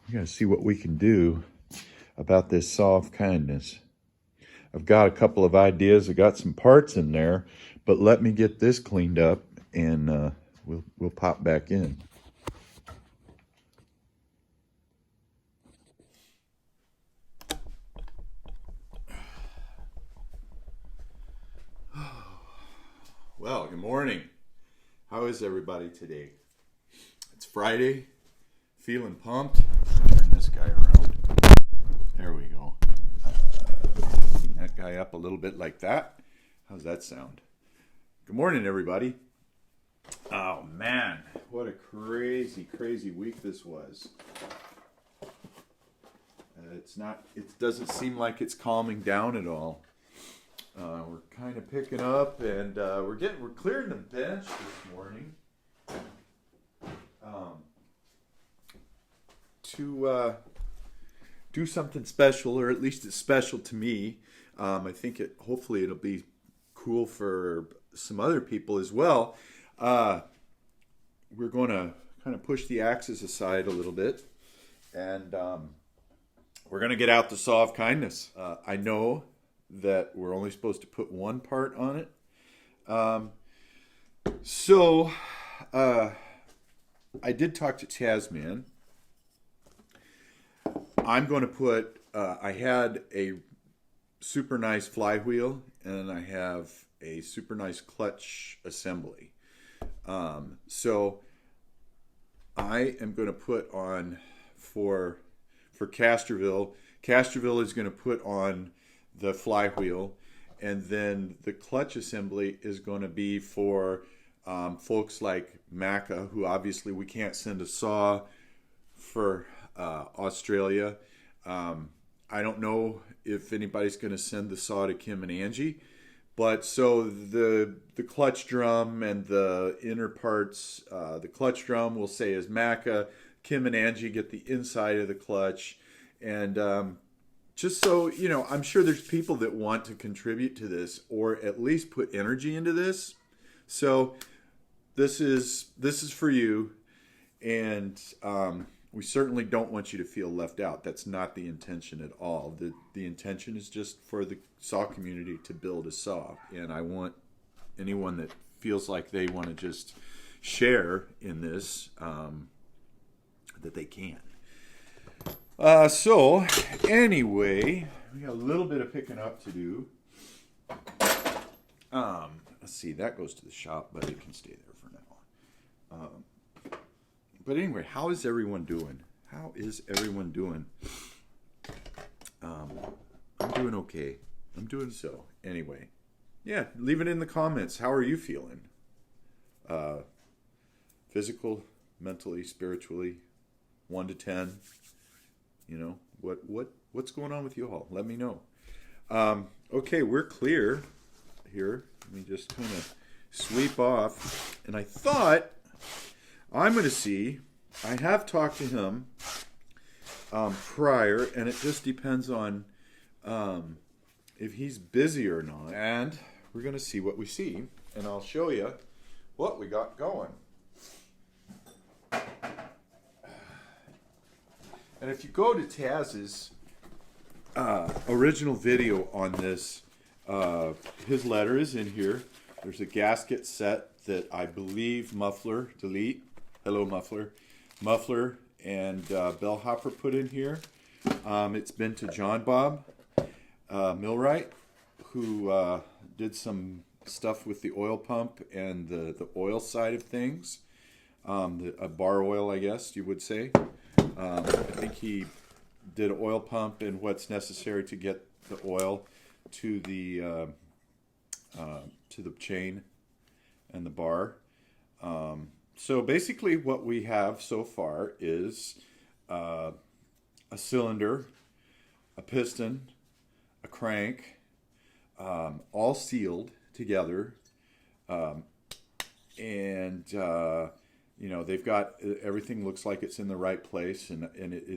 We're going to see what we can do about this saw of kindness. I've got a couple of ideas. I got some parts in there, but let me get this cleaned up and we'll pop back in. Well, good morning. How is everybody today? It's Friday. Feeling pumped. Turn this guy around. There we go. Clean that guy up a little bit like that. How's that sound? Good morning, everybody. Oh man, what a crazy week this was. It doesn't seem like it's calming down at all. We're kind of picking up, and we're clearing the bench this morning to do something special, or at least it's special to me. I think hopefully it'll be cool for some other people as well. We're going to kind of push the axes aside a little bit, and we're going to get out the saw of kindness. I know that we're only supposed to put one part on it. So I did talk to Tasman. I'm going to put, I had a super nice flywheel and I have a super nice clutch assembly. So I am going to put on for Casterville is going to put on the flywheel, and then the clutch assembly is going to be for folks like Macca, who obviously we can't send a saw for Australia. I don't know if anybody's going to send the saw to Kim and Angie, but so the clutch drum and the inner parts, the clutch drum we'll say is Macca. Kim and Angie get the inside of the clutch, and just so you know, I'm sure there's people that want to contribute to this or at least put energy into this. So this is for you, and we certainly don't want you to feel left out. That's not the intention at all. The intention is just for the saw community to build a saw, and I want anyone that feels like they want to just share in this that they can. So anyway, we got a little bit of picking up to do. Let's see, that goes to the shop, but it can stay there for now. But anyway, how is everyone doing? I'm doing okay. I'm doing so. Anyway, yeah, leave it in the comments. How are you feeling? Physical, mentally, spiritually, 1 to 10. You know, what's going on with you all? Let me know. Okay, we're clear here. Let me just kind of sweep off. And I thought I'm going to see. I have talked to him prior, and it just depends on if he's busy or not. And we're going to see what we see, and I'll show you what we got going. And if you go to Taz's original video on this, his letter is in here. There's a gasket set that I believe Hello Muffler and Bellhopper put in here. It's been to John Bob Millwright, who did some stuff with the oil pump and the oil side of things. A bar oil, I guess you would say. I think he did an oil pump and what's necessary to get the oil to the chain and the bar. So basically what we have so far is a cylinder, a piston, a crank, all sealed together, and you know, they've got everything looks like it's in the right place, and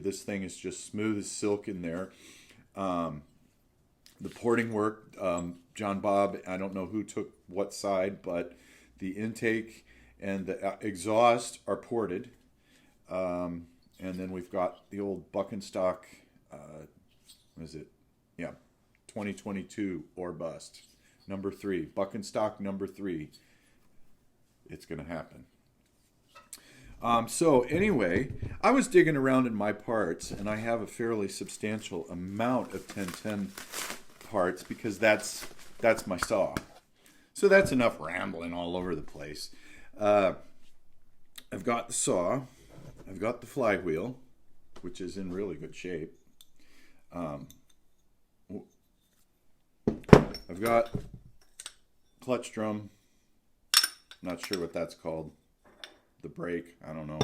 this thing is just smooth as silk in there. The porting work, John Bob, I don't know who took what side, but the intake and the exhaust are ported. And then we've got the old Buck and Stock, what is it? Yeah, 2022 or bust. Number 3, Buck and Stock number 3. It's going to happen. So anyway, I was digging around in my parts, and I have a fairly substantial amount of 1010 parts because that's my saw. So that's enough rambling all over the place. I've got the saw. I've got the flywheel, which is in really good shape. I've got clutch drum. Not sure what that's called. The brake. I don't know.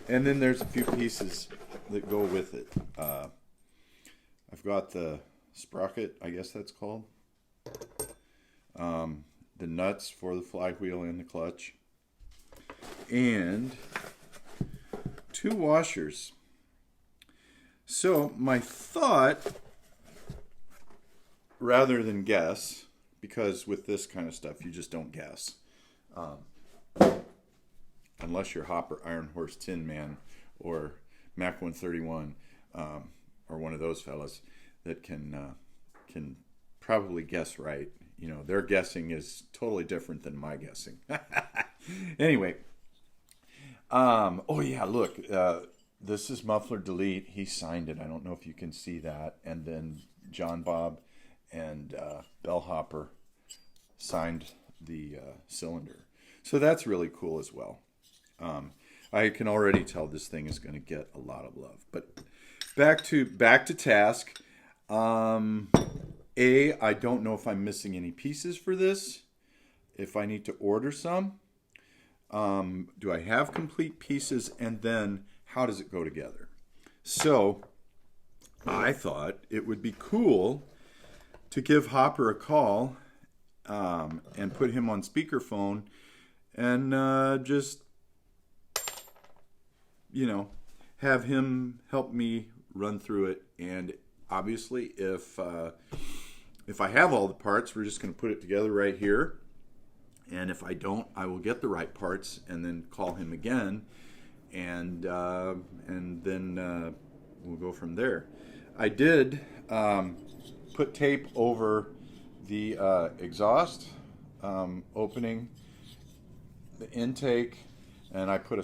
And then there's a few pieces that go with it. I've got the sprocket, I guess that's called. The nuts for the flywheel and the clutch. And 2 washers. So my thought, rather than guess, because with this kind of stuff you just don't guess, unless you're Hopper, Iron Horse, Tin Man, or Mac 131, or one of those fellas that can probably guess right. You know, their guessing is totally different than my guessing. Anyway. Oh yeah, look, this is Muffler Delete. He signed it. I don't know if you can see that. And then John Bob and Bellhopper signed the cylinder. So that's really cool as well. I can already tell this thing is going to get a lot of love. But back to task. I don't know if I'm missing any pieces for this. If I need to order some. Do I have complete pieces, and then how does it go together? So I thought it would be cool to give Hopper a call and put him on speakerphone and just, have him help me run through it. And obviously, if I have all the parts, we're just going to put it together right here. And if I don't, I will get the right parts and then call him again, and then we'll go from there. I did put tape over the exhaust opening, the intake, and I put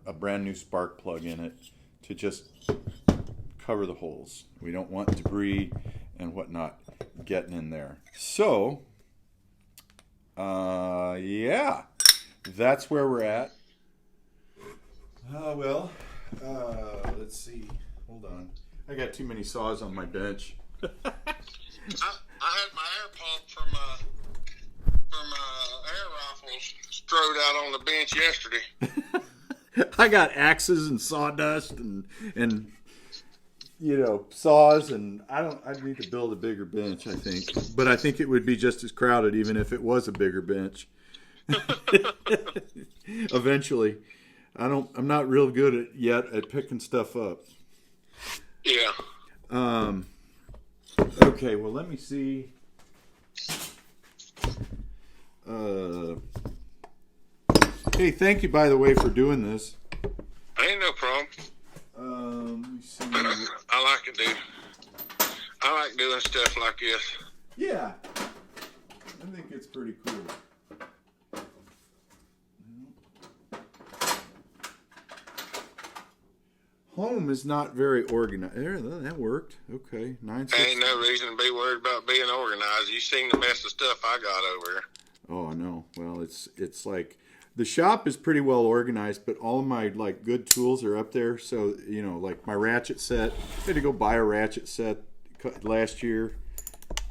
a brand new spark plug in it to just cover the holes. We don't want debris and whatnot getting in there. So. Yeah, that's where we're at. Let's see. Hold on. I got too many saws on my bench. I had my air pump from air rifles strode out on the bench yesterday. I got axes and sawdust and saws, and I need to build a bigger bench, I think. But I think it would be just as crowded even if it was a bigger bench. Eventually. I'm not real good yet at picking stuff up. Yeah. Okay, well, let me see. Hey, thank you, by the way, for doing this. Ain't no problem. Let me see. I like it, dude. I like doing stuff like this. Yeah. I think it's pretty cool. Home is not very organized. There, that worked. Okay, 9-6. Ain't no reason to be worried about being organized. You seen the mess of stuff I got over here. Oh, I know. Well, it's like the shop is pretty well organized, but all of my good tools are up there. So like my ratchet set. I had to go buy a ratchet set last year.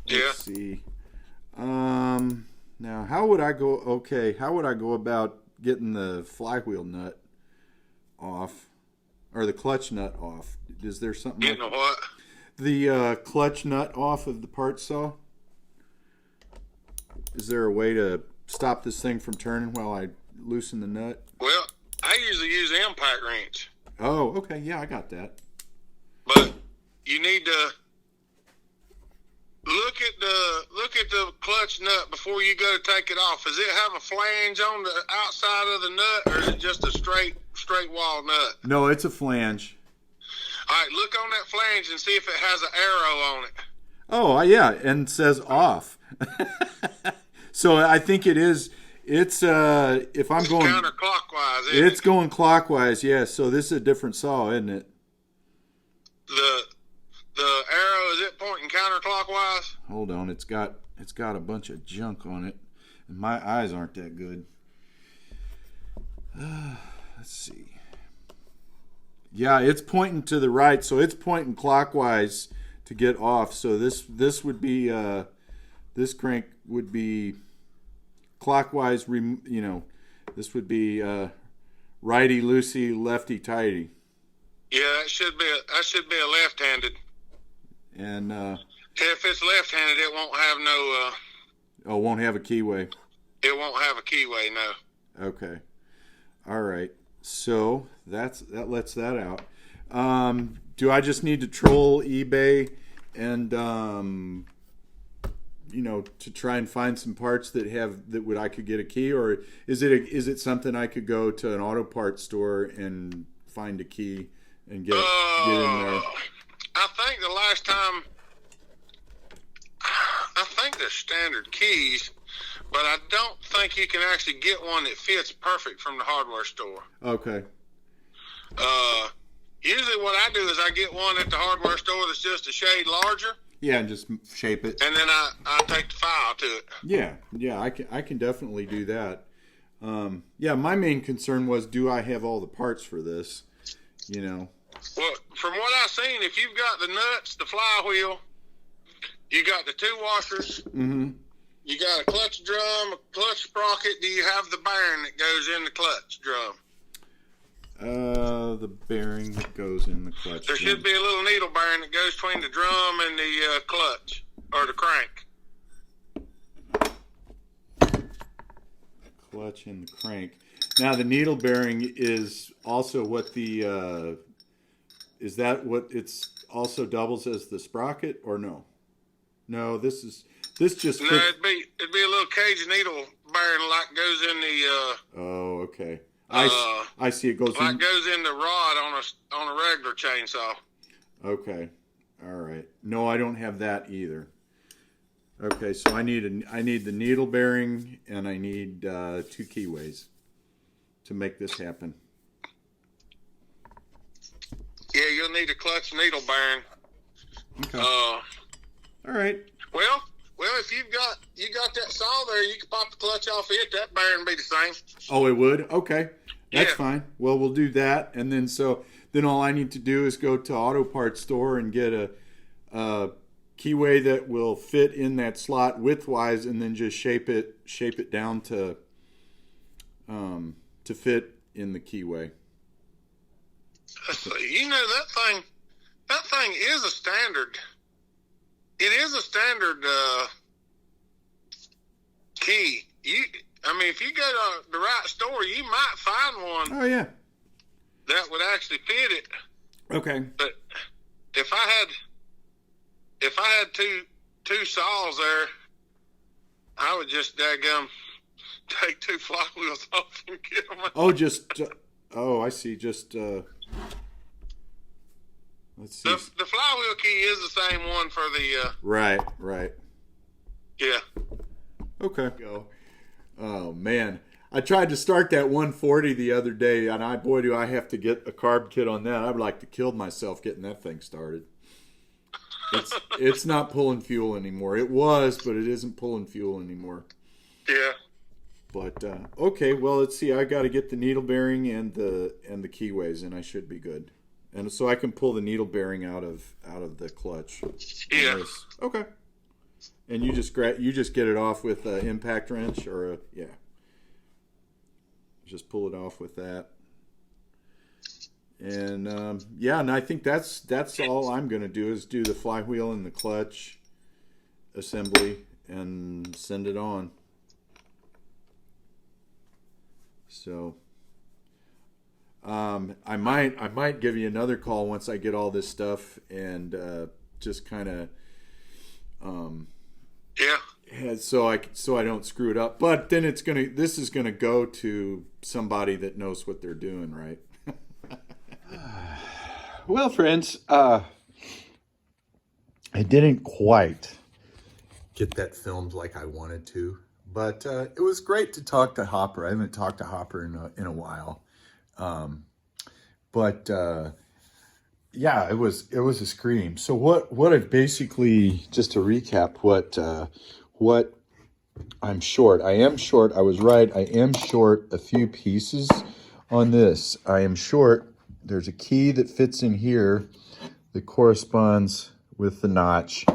Let's see. Now how would I go? Okay, how would I go about getting the flywheel nut off? Or the clutch nut off. Is there something? Getting what? The clutch nut off of the part saw. Is there a way to stop this thing from turning while I loosen the nut? Well, I usually use an impact wrench. Oh, okay. Yeah, I got that. But you need to look at the clutch nut before you go to take it off. Does it have a flange on the outside of the nut, or is it just a straight straight wall nut? No, it's a flange. All right, look on that flange and see if it has an arrow on it. Oh, yeah, and it says off. So I think it is. It's if I'm going counterclockwise. It's going clockwise. Yeah. So this is a different saw, isn't it? The arrow, is it pointing counterclockwise? Hold on, it's got a bunch of junk on it, and my eyes aren't that good. Let's see. Yeah, it's pointing to the right, so it's pointing clockwise to get off. So this would be this crank would be clockwise. This would be righty loosey, lefty tighty. Yeah, that should be a left-handed. And if it's left-handed, it won't have no. Won't have a keyway. It won't have a keyway, no. Okay. All right. So that lets that out. Do I just need to troll eBay and to try and find some parts that I could get a key, or is it something I could go to an auto parts store and find a key and get in there? I think the last time, I think they're standard keys, but I don't think you can actually get one that fits perfect from the hardware store. Okay. Usually what I do is I get one at the hardware store that's just a shade larger. Yeah, and just shape it. And then I take the file to it. Yeah, I can definitely do that. Yeah, my main concern was, do I have all the parts for this? Well, from what I've seen, if you've got the nuts, the flywheel, you got the two washers, you got a clutch drum, a clutch sprocket. Do you have the bearing that goes in the clutch drum? The bearing that goes in the clutch. There should be a little needle bearing that goes between the drum and the clutch, or the crank. Clutch and the crank. Now the needle bearing is also what the is that what it's also doubles as the sprocket, or no? No, this just fits. No, it'd be a little cage needle bearing like goes in the oh, okay. I see it goes like goes in the rod on a regular chainsaw. Okay. All right. No, I don't have that either. Okay, so I need the needle bearing, and I need 2 keyways to make this happen. Yeah, you'll need a clutch needle bearing. Okay. All right. Well, if you got that saw there, you can pop the clutch off it. That bearing will be the same. Oh, it would? Okay. That's yeah. Fine. Well, we'll do that, and then all I need to do is go to auto parts store and get a keyway that will fit in that slot widthwise, and then just shape it down to fit in the keyway. That thing is a standard. It is a standard key. If you go to the right store, you might find one. Oh yeah. That would actually fit it. Okay. But if I had two saws there, I would just take 2 flywheels off and get them. I see. Just let's see. The flywheel key is the same one for the. Right. Yeah. Okay. Go. Oh man, I tried to start that 140 the other day, and boy, do I have to get a carb kit on that. I would like to kill myself getting that thing started. It's not pulling fuel anymore. It was, but it isn't pulling fuel anymore. Yeah. But okay, well, let's see. I got to get the needle bearing and the keyways, and I should be good. And so I can pull the needle bearing out of the clutch. Yeah. Okay. And you just get it off with an impact wrench, or just pull it off with that. And and I think that's all I'm going to do is do the flywheel and the clutch assembly and send it on. So I might give you another call once I get all this stuff and just kind of so I don't screw it up. But then this is gonna go to somebody that knows what they're doing, right? Well, friends, I didn't quite get that filmed like I wanted to, but it was great to talk to Hopper. I haven't talked to Hopper in a while, but yeah, it was a scream. So what I've basically, just to recap, what I'm short. I am short. I was right. I am short a few pieces on this. I am short. There's a key that fits in here that corresponds with the notch,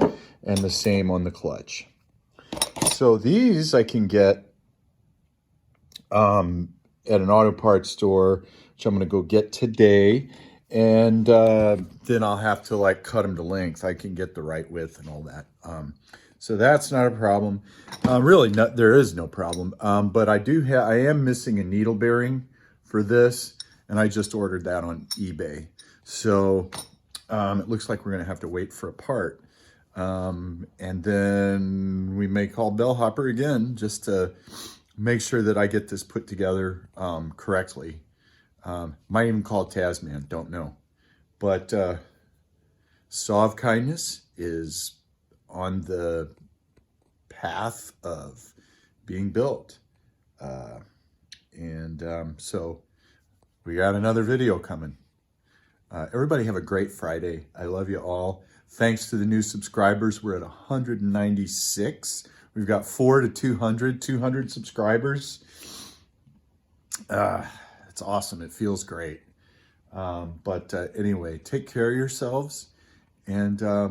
and the same on the clutch. So these I can get at an auto parts store, which I'm going to go get today. And then I'll have to like cut them to length. I can get the right width and all that. So that's not a problem. Really, there is no problem. But I am missing a needle bearing for this, and I just ordered that on eBay. So it looks like we're going to have to wait for a part. And then we may call Bellhopper again just to make sure that I get this put together correctly. Might even call Tasman, don't know. But Saw of Kindness is on the path of being built. So we got another video coming. Everybody have a great Friday. I love you all. Thanks to the new subscribers. We're at 196. We've got 200 subscribers. It's awesome. It feels great. But anyway, take care of yourselves. And I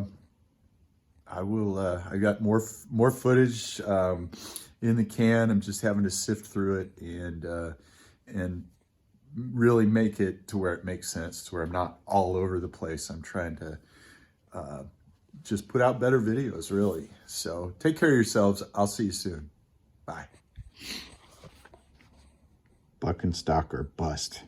got more footage in the can. I'm just having to sift through it and really make it to where it makes sense, to where I'm not all over the place. I'm trying to just put out better videos, really. So take care of yourselves. I'll see you soon. Bye. Buck and stock or bust.